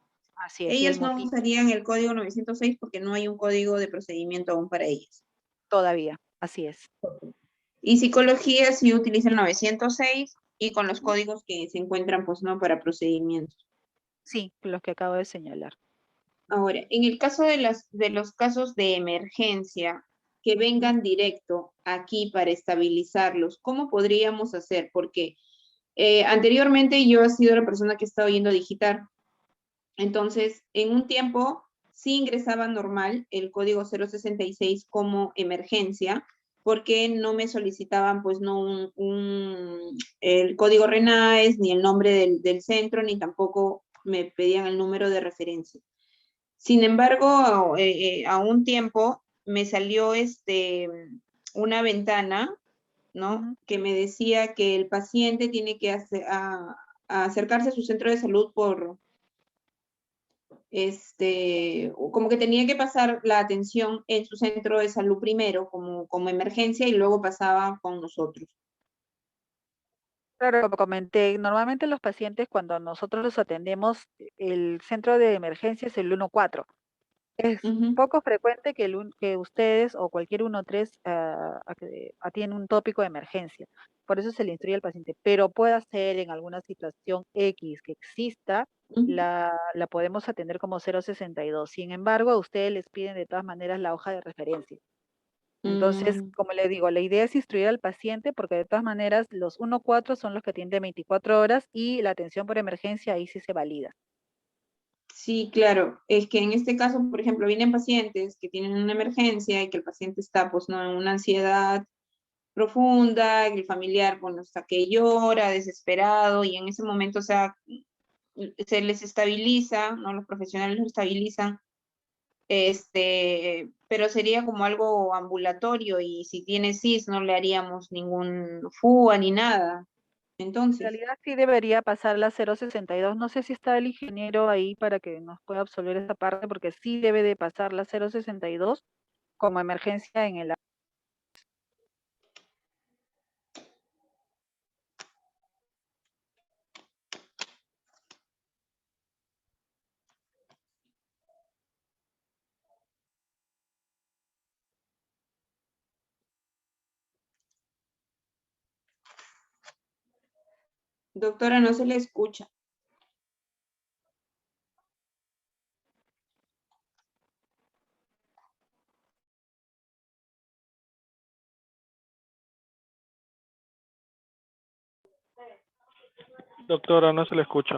Así es, y el Ellas no motivo usarían el código 906 porque no hay un código de procedimiento aún para ellas. todavía, así es. Y psicología sí utiliza el 906 y con los códigos que se encuentran, pues, ¿no? Para procedimientos. Sí, los que acabo de señalar. Ahora, en el caso de los casos de emergencia que vengan directo aquí para estabilizarlos, ¿cómo podríamos hacer? Porque anteriormente yo he sido la persona que he estado yendo a digitar. Entonces, en un tiempo sí ingresaba normal el código 066 como emergencia, porque no me solicitaban, pues, no el código RENAES, ni el nombre del centro, ni tampoco me pedían el número de referencia. Sin embargo, a un tiempo me salió una ventana, ¿no? Que me decía que el paciente tiene que acercarse a su centro de salud como que tenía que pasar la atención en su centro de salud primero como emergencia y luego pasaba con nosotros. Claro, como comenté, normalmente los pacientes cuando nosotros los atendemos, el centro de emergencia es el 114. Es Ujú. poco frecuente que, que ustedes o cualquier 113 atienda un tópico de emergencia. Por eso se le instruye al paciente. Pero puede ser en alguna situación X que exista, Ujú. la podemos atender como 062. Sin embargo, a ustedes les piden de todas maneras la hoja de referencia. Entonces, Mm, como le digo, la idea es instruir al paciente porque de todas maneras los 114 son los que atienden 24 horas y la atención por emergencia ahí sí se valida. sí, claro. Es que en este caso, por ejemplo, vienen pacientes que tienen una emergencia y que el paciente está, pues, no, en una ansiedad profunda, el familiar, bueno, hasta que llora, desesperado, y en ese momento, o sea, se les estabiliza, ¿no? Los profesionales los estabilizan, pero sería como algo ambulatorio, y si tiene CIS no le haríamos ningún FUA ni nada. En Entonces, realidad sí debería pasar la 062. No sé si está el ingeniero ahí para que nos pueda absolver esa parte, porque sí debe de pasar la 062 como emergencia en el... doctora, no se le escucha. Doctora, no se le escucha.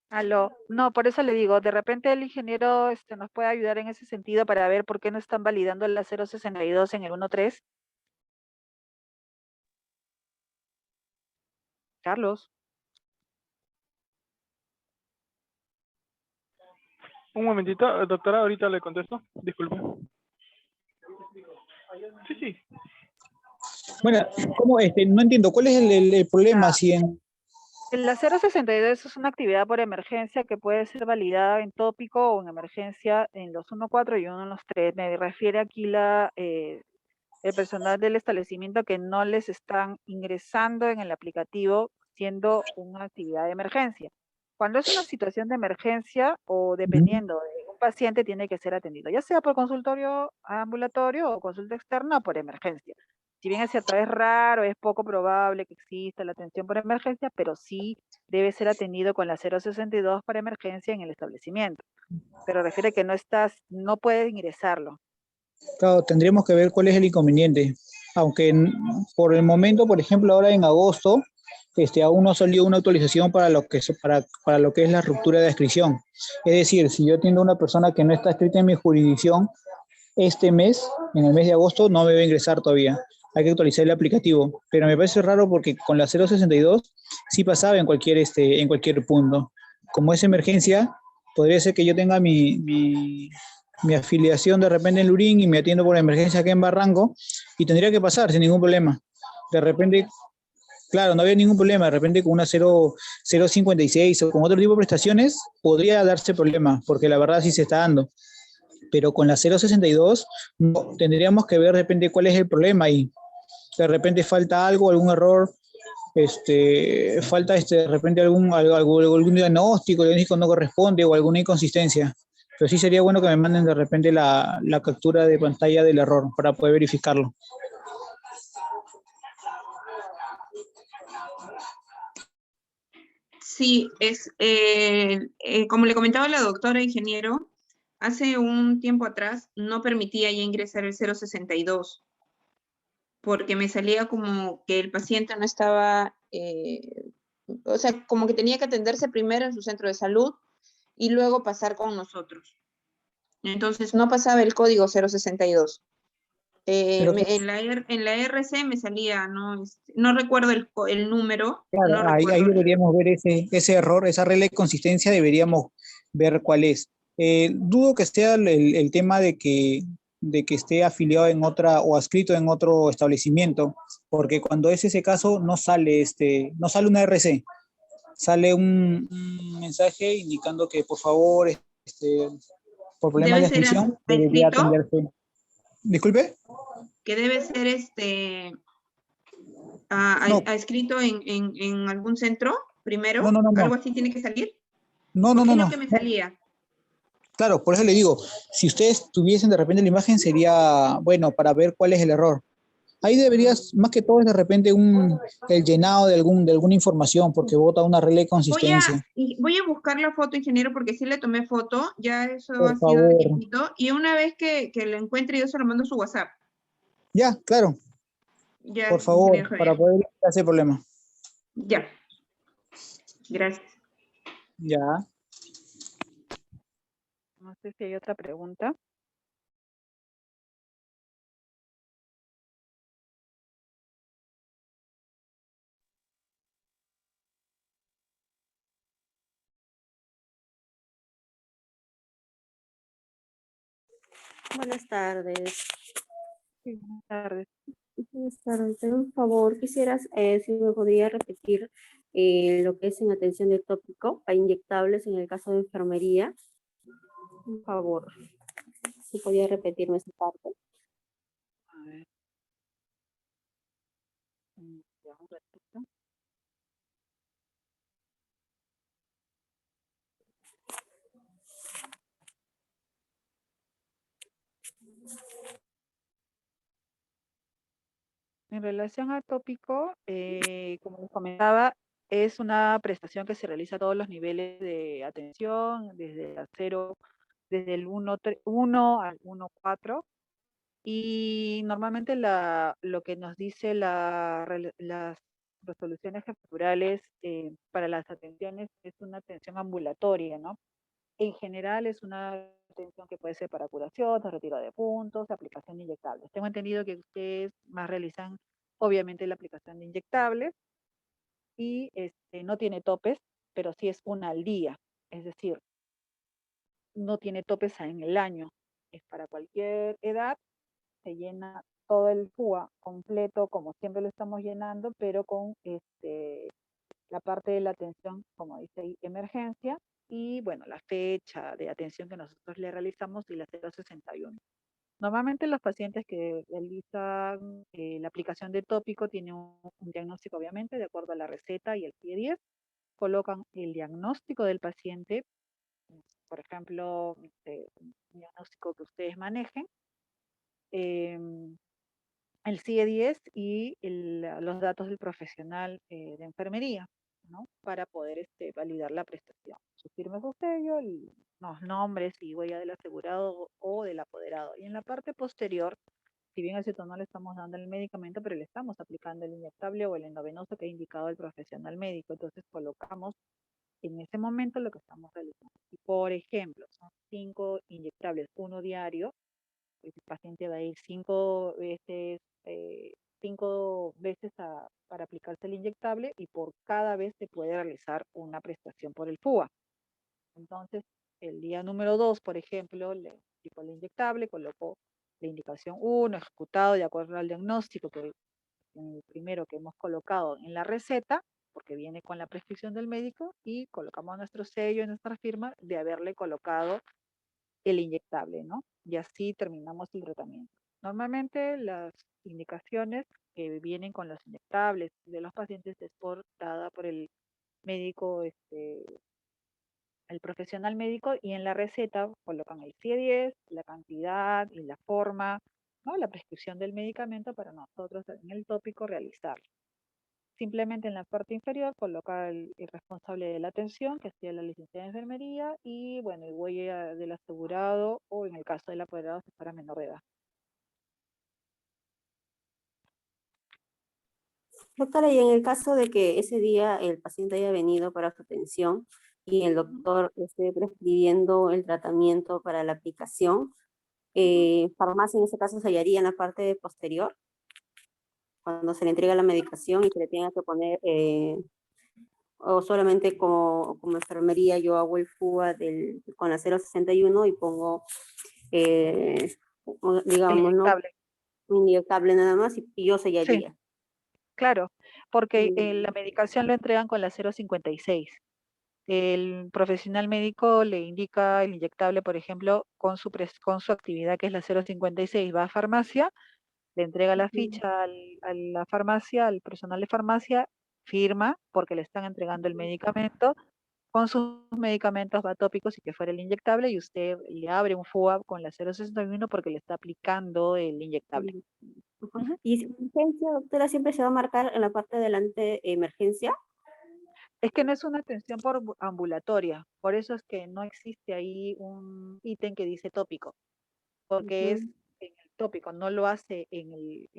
Aló. No, por eso le digo, de repente el ingeniero nos puede ayudar en ese sentido para ver por qué no están validando la 062 en el 13. Carlos. Un momentito, doctora, ahorita le contesto. Disculpe. Sí, sí. Bueno, ¿cómo no entiendo, ¿cuál es el problema Ah, si en... la 062 es una actividad por emergencia que puede ser validada en tópico o en emergencia en los 1.4 y 1.3. Me refiere aquí el personal del establecimiento que no les están ingresando en el aplicativo siendo una actividad de emergencia. Cuando es una situación de emergencia o dependiendo de un paciente tiene que ser atendido, ya sea por consultorio ambulatorio o consulta externa o por emergencia. Si bien es cierto, es raro, es poco probable que exista la atención por emergencia, pero sí debe ser atendido con la 062 para emergencia en el establecimiento. Pero refiere que no puede ingresarlo. Claro, tendríamos que ver cuál es el inconveniente. Aunque por el momento, por ejemplo, ahora en agosto, aún no salió una actualización para lo que para lo que es la ruptura de adscripción. Es decir, si yo atiendo a una persona que no está escrita en mi jurisdicción, este mes, en el mes de agosto, no me va a ingresar todavía. Hay que actualizar el aplicativo. Pero me parece raro porque con la 062 sí pasaba en cualquier punto. Como es emergencia, podría ser que yo tenga mi afiliación de repente en Lurín y me atiendo por emergencia acá en Barranco y tendría que pasar sin ningún problema. De repente, claro, no había ningún problema. De repente con una 056 o con otro tipo de prestaciones podría darse problema porque la verdad sí se está dando. Pero con la 062 no, tendríamos que ver de repente cuál es el problema y de repente falta algo, algún error, falta de repente algún diagnóstico, el diagnóstico no corresponde o alguna inconsistencia. Pero sí sería bueno que me manden de repente la captura de pantalla del error para poder verificarlo. Sí, como le comentaba la doctora ingeniero, hace un tiempo atrás no permitía ya ingresar el 062 porque me salía como que el paciente no estaba, o sea, como que tenía que atenderse primero en su centro de salud y luego pasar con nosotros. Entonces no pasaba el código 062. Pero En la RC me salía, no recuerdo el número, claro, no ahí recuerdo. deberíamos ver ese error, esa regla de consistencia, deberíamos ver cuál es. Dudo que sea el tema de que esté afiliado en otra o adscrito en otro establecimiento, porque cuando es ese caso no sale una RC, sale un mensaje indicando que por favor, por problemas Debe de ser adscripción, debería escrito. atenderse. Disculpe. que debe ser No. escrito en algún centro primero, No, no, no, algo no. así tiene que salir, No, no, porque no, es lo no. que me salía. Claro, por eso le digo, si ustedes tuviesen de repente la imagen sería, bueno, para ver cuál es el error. Ahí deberías, más que todo, es de repente el llenado de alguna información, porque vota una regla de consistencia. Voy a buscar la foto, ingeniero, porque sí le tomé foto, ya eso Por ha sido de favor. tiempito, y una vez que lo encuentre yo se lo mando a su WhatsApp. Ya, claro, Ya, por favor, ingeniero para Javier. poder hacer problema. Ya. Gracias. Ya. No sé si hay otra pregunta. Buenas tardes. Sí, buenas tardes. Buenas tardes. Tengo un favor. Quisieras, si me podría repetir lo que es en atención de tópico a inyectables en el caso de enfermería. Un favor. Si podía repetirme esa parte. A ver. Ya, un ratito. En relación al tópico, como les comentaba, es una prestación que se realiza a todos los niveles de atención, desde el 1 al 1.4, y normalmente lo que nos dice las resoluciones jefaturales para las atenciones es una atención ambulatoria, ¿no? En general es una atención que puede ser para curación, retiro de puntos, aplicación de inyectables. Tengo entendido que ustedes más realizan, obviamente, la aplicación de inyectables y no tiene topes, pero sí es una al día. Es decir, no tiene topes en el año. Es para cualquier edad, se llena todo el FUA completo, como siempre lo estamos llenando, pero con la parte de la atención, como dice ahí, emergencia, y bueno, la fecha de atención que nosotros le realizamos y la 061. Normalmente los pacientes que realizan la aplicación de tópico tienen un diagnóstico, obviamente, de acuerdo a la receta y el CIE-10, colocan el diagnóstico del paciente, por ejemplo, un diagnóstico que ustedes manejen, el CIE-10 y los datos del profesional de enfermería, ¿no? Para poder validar la prestación. Su firma, su sello, los nombres y huella del asegurado o del apoderado. Y en la parte posterior, si bien es cierto, no le estamos dando el medicamento, pero le estamos aplicando el inyectable o el endovenoso que ha indicado el profesional médico. Entonces colocamos en ese momento lo que estamos realizando. Y por ejemplo, son 5 inyectables, uno diario. El paciente va a ir 5 veces para aplicarse el inyectable, y por cada vez se puede realizar una prestación por el FUA. Entonces, el día número 2, por ejemplo, le aplicó el inyectable, colocó la indicación 1, ejecutado de acuerdo al diagnóstico el primero que hemos colocado en la receta, porque viene con la prescripción del médico, y colocamos nuestro sello, nuestra firma de haberle colocado el inyectable, ¿no? Y así terminamos el tratamiento. Normalmente las indicaciones que vienen con los inyectables de los pacientes es dada por el médico, el profesional médico, y en la receta colocan el CIE-10, la cantidad y la forma, ¿no? La prescripción del medicamento para nosotros en el tópico realizarlo. Simplemente en la parte inferior coloca el responsable de la atención, que sería la licenciada de enfermería, y bueno, y huella del asegurado, o en el caso del apoderado, si fuera menor de edad. Doctora, y en el caso de que ese día el paciente haya venido para su atención y el doctor esté prescribiendo el tratamiento para la aplicación, farmacia en ese caso se hallaría en la parte posterior, cuando se le entrega la medicación y se le tenga que poner, o solamente como enfermería yo hago el FUA con la 061 y pongo, El digamos, ¿no? inyectable. Un inyectable nada más y yo Sí, sellaría. claro, porque la Mm. medicación lo entregan con la 056. El profesional médico le indica el inyectable, por ejemplo, con su actividad, que es la 056, va a farmacia, Le entrega la Ujú. ficha a la farmacia, al personal de farmacia, firma porque le están entregando el medicamento. Con sus medicamentos atópicos, si que fuera el inyectable, y usted le abre un FUA con la 061 porque le está aplicando el inyectable. Ujú. Ujú. Y si emergencia, doctora, siempre se va a marcar en la parte de delante emergencia. Es que no es una atención por ambulatoria, por eso es que no existe ahí un ítem que dice tópico, porque es Ujú, en el tópico, no lo hace en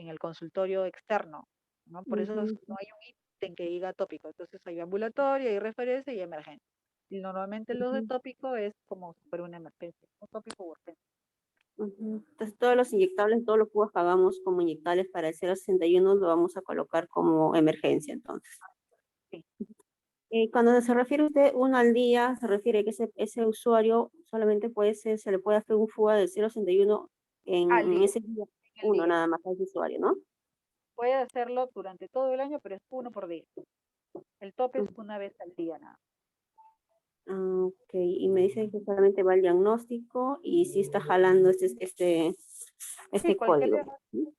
el consultorio externo, ¿no? Por eso ujú, no hay un ítem que diga tópico, entonces hay ambulatoria, hay referencia y emergencia. Y normalmente los de ujú, tópico es como si fuera una emergencia, un tópico o urgencia. ujú. Entonces, todos los inyectables, todos los cubos que hagamos como inyectables para el 061 lo vamos a colocar como emergencia, entonces. Sí. Cuando se refiere usted uno al día, se refiere que ese usuario solamente se le puede hacer un fuga del 061 Al en día, ese día, en el uno día. nada más a ese usuario, ¿no? Puede hacerlo durante todo el año, pero es uno por día. El tope es una vez al día nada. Ah, ok, y me dicen que solamente va el diagnóstico y sí está jalando Sí, este cualquier código. diagnóstico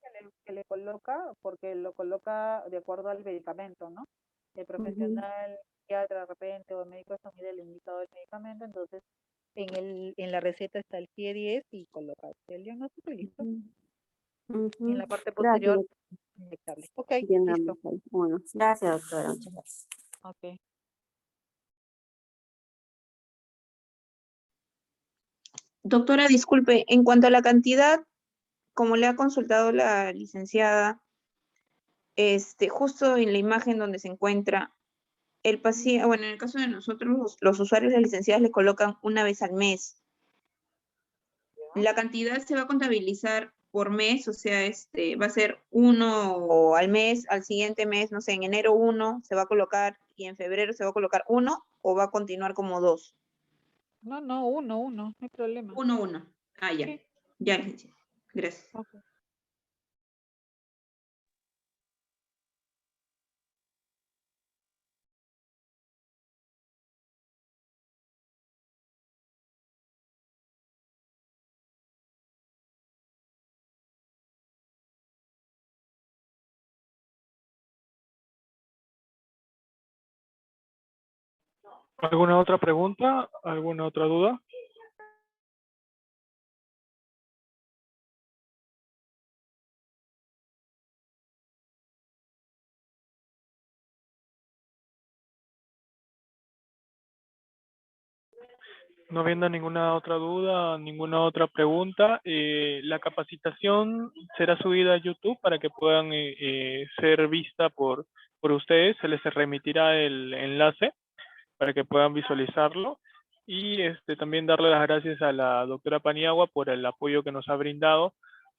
que le coloca, porque lo coloca de acuerdo al medicamento, ¿no? El Ujú, profesional, psiquiatra de repente, o el médico de familia le indicado el medicamento, entonces en la receta está el pie 10 y coloca el diagnóstico y listo. ujú, Y en ujú. la parte Gracias, posterior, inyectable. Ok, bien, listo. bueno, gracias, doctora, muchas gracias. Ok. Doctora, disculpe, en cuanto a la cantidad, como le ha consultado la licenciada, justo en la imagen donde se encuentra, el paciente, bueno, en el caso de nosotros, los usuarios de las licenciadas le colocan una vez al mes. La cantidad se va a contabilizar por mes, o sea, va a ser uno al mes, al siguiente mes, no sé, en enero 1 se va a colocar y en febrero se va a colocar 1 o va a continuar como 2. No, uno, no hay problema. 1, 1. Ah, ya. Sí, Ya, licenciada. Gracias. ok. ¿Alguna otra pregunta? ¿Alguna otra duda? No habiendo ninguna otra duda, ninguna otra pregunta, la capacitación será subida a YouTube para que puedan ser vista por ustedes. Se les remitirá el enlace para que puedan visualizarlo. Y también darle las gracias a la doctora Paniagua por el apoyo que nos ha brindado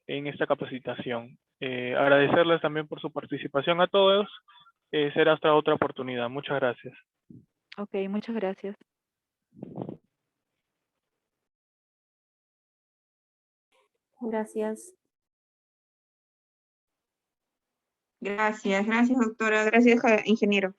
en esta capacitación. Agradecerles también por su participación a todos. Será hasta otra oportunidad. Muchas gracias. Ok, muchas gracias. Gracias. Gracias, gracias, doctora. Gracias, ingeniero.